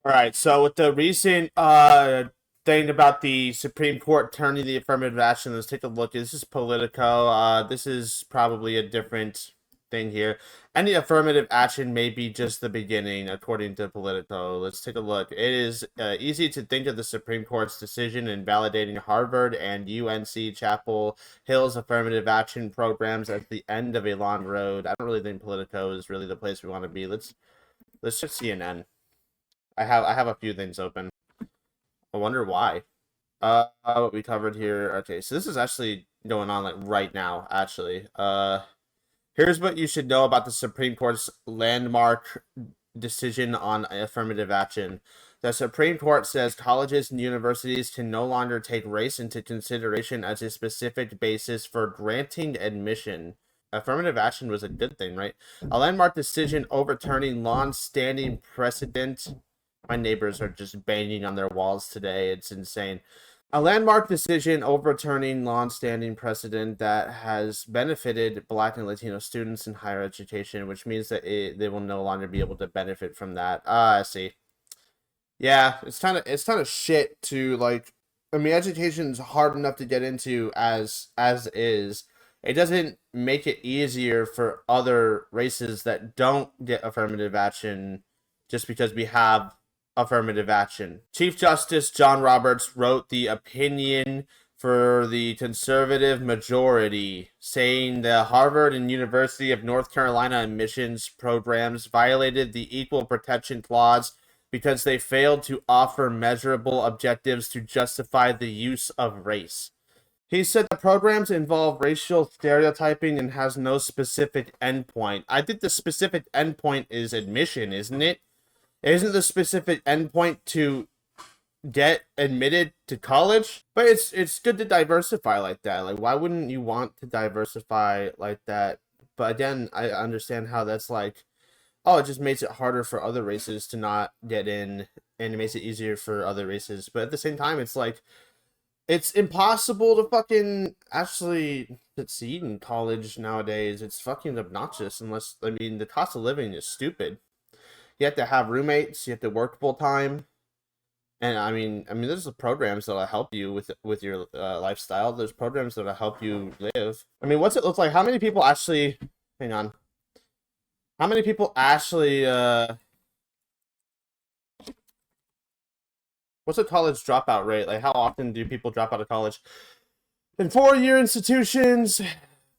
All right, so with the recent thing about the Supreme Court turning the affirmative action, let's take a look. This is Politico. This is probably a different thing here. Any affirmative action may be just the beginning, according to Politico. Let's take a look. It is easy to think of the Supreme Court's decision in validating Harvard and UNC Chapel Hill's affirmative action programs as the end of a long road. I don't really think Politico is really the place we want to be. Let's check CNN. I have a few things open. I wonder why. What we covered here. Okay, so this is actually going on like right now, actually. Here's what you should know about the Supreme Court's landmark decision on affirmative action. The Supreme Court says colleges and universities can no longer take race into consideration as a specific basis for granting admission. Affirmative action was a good thing, right? A landmark decision overturning long-standing precedent. My neighbors are just banging on their walls today. It's insane. A landmark decision overturning long-standing precedent that has benefited Black and Latino students in higher education, which means that they will no longer be able to benefit from that. I see. Yeah, it's kind of shit to like. I mean, education is hard enough to get into as is. It doesn't make it easier for other races that don't get affirmative action just because we have affirmative action. Chief Justice John Roberts wrote the opinion for the conservative majority, saying the Harvard and University of North Carolina admissions programs violated the Equal Protection Clause because they failed to offer measurable objectives to justify the use of race. He said the programs involve racial stereotyping and has no specific endpoint. I think the specific endpoint is admission, isn't it? Isn't the specific endpoint to get admitted to college? But it's good to diversify like that. Like, why wouldn't you want to diversify like that? But again, I understand how that's like, oh, it just makes it harder for other races to not get in, and it makes it easier for other races. But at the same time, it's like, it's impossible to fucking actually succeed in college nowadays. It's fucking obnoxious unless, I mean, the cost of living is stupid. You have to have roommates. You have to work full time, and I mean, there's the programs that'll help you with your lifestyle. There's programs that'll help you live. I mean, what's it look like? How many people actually? Hang on. How many people actually? What's a college dropout rate? Like, how often do people drop out of college? In four-year institutions,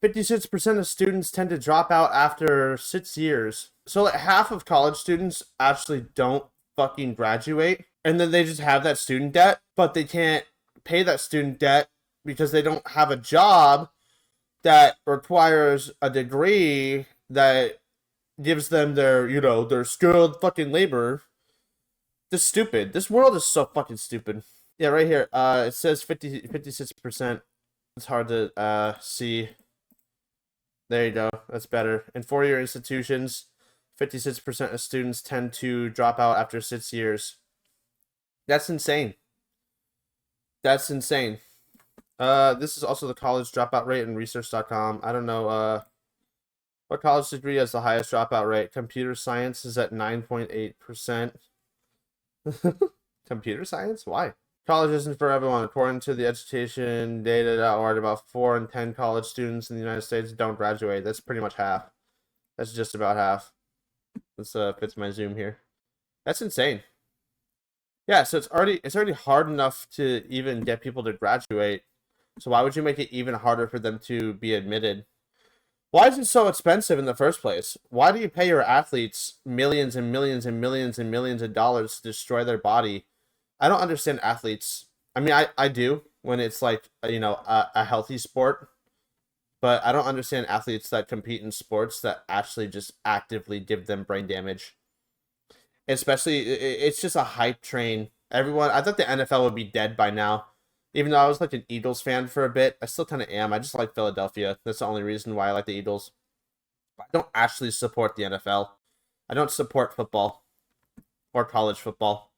56% of students tend to drop out after 6 years. So like half of college students actually don't fucking graduate, and then they just have that student debt, but they can't pay that student debt because they don't have a job that requires a degree that gives them their skilled fucking labor. This is stupid. This world is so fucking stupid. Yeah, right here. It says 56%. It's hard to see. There you go. That's better. In four-year institutions, 56% of students tend to drop out after 6 years. That's insane. That's insane. This is also the college dropout rate in research.com. I don't know what college degree has the highest dropout rate. Computer science is at 9.8%. Computer science? Why? College isn't for everyone. According to the education data.org, about 4 in 10 college students in the United States don't graduate. That's pretty much half. That's just about half. This fits my zoom here. That's insane. Yeah, so it's already hard enough to even get people to graduate. So why would you make it even harder for them to be admitted? Why is it so expensive in the first place? Why do you pay your athletes millions and millions and millions and millions of dollars to destroy their body? I don't understand athletes. I mean, I do when it's like, a healthy sport, but I don't understand athletes that compete in sports that actually just actively give them brain damage. Especially, it's just a hype train. Everyone, I thought the NFL would be dead by now. Even though I was like an Eagles fan for a bit, I still kind of am. I just like Philadelphia. That's the only reason why I like the Eagles. I don't actually support the NFL. I don't support football or college football.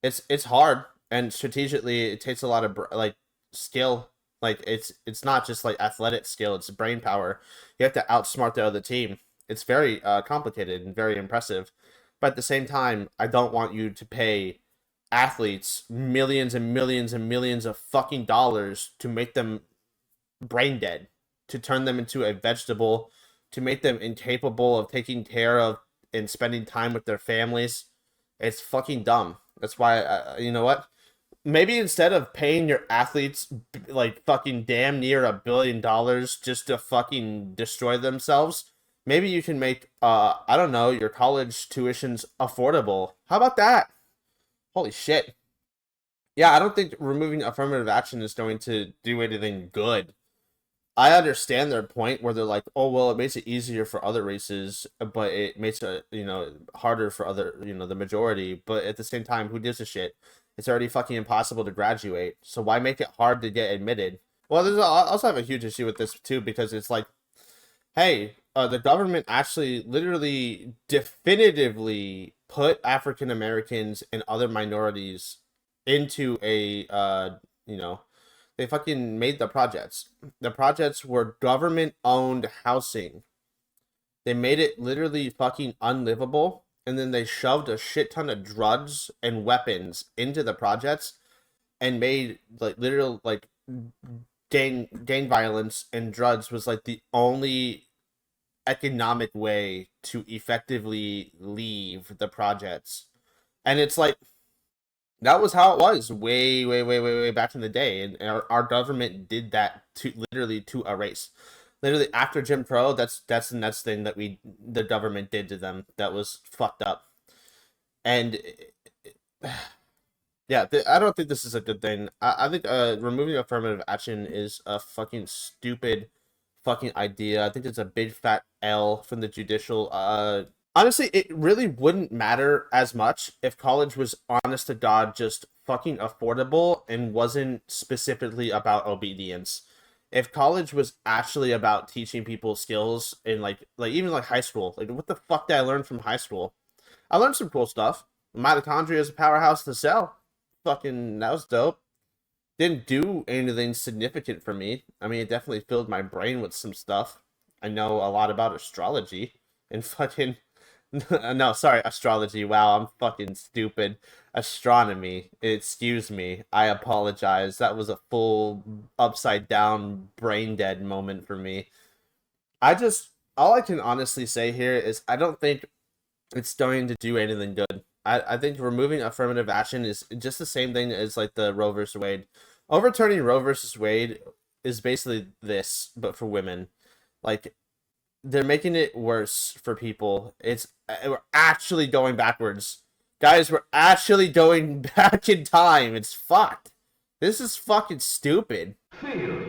It's hard, and strategically it takes a lot of like skill. Like it's not just like athletic skill, it's brain power. You have to outsmart the other team. It's very complicated and very impressive. But at the same time, I don't want you to pay athletes millions and millions and millions of fucking dollars to make them brain dead, to turn them into a vegetable, to make them incapable of taking care of and spending time with their families. It's fucking dumb. That's why, you know what? Maybe instead of paying your athletes like fucking damn near $1 billion just to fucking destroy themselves, maybe you can make I don't know, your college tuitions affordable. How about that? Holy shit. Yeah, I don't think removing affirmative action is going to do anything good. I understand their point where they're like, oh well, it makes it easier for other races, but it makes it harder for other the majority. But at the same time, who gives a shit? It's already fucking impossible to graduate, so why make it hard to get admitted? Well, I also have a huge issue with this too because it's like, hey, the government actually literally definitively put African Americans and other minorities into a they fucking made the projects. The projects were government owned housing. They made it literally fucking unlivable, and then they shoved a shit ton of drugs and weapons into the projects and made like literal like gang violence and drugs was like the only economic way to effectively leave the projects. And it's like that was how it was way back in the day, and our government did that to literally to a race. Literally after Jim Crow, that's the next thing that the government did to them that was fucked up. And yeah, I don't think this is a good thing. I think removing affirmative action is a fucking stupid fucking idea. I think it's a big fat L from the judicial honestly, it really wouldn't matter as much if college was honest to God just fucking affordable and wasn't specifically about obedience. If college was actually about teaching people skills in like even like high school, like what the fuck did I learn from high school? I learned some cool stuff. Mitochondria is a powerhouse to cell. Fucking that was dope. Didn't do anything significant for me. I mean, it definitely filled my brain with some stuff. I know a lot about astrology and fucking no, sorry, astrology. Wow, I'm fucking stupid. Astronomy. Excuse me. I apologize. That was a full upside down brain dead moment for me. All I can honestly say here is I don't think it's going to do anything good. I think removing affirmative action is just the same thing as like the Roe versus Wade. Overturning Roe versus Wade is basically this, but for women. Like, they're making it worse for people. We're actually going backwards. Guys, we're actually going back in time. It's fucked. This is fucking stupid. Fear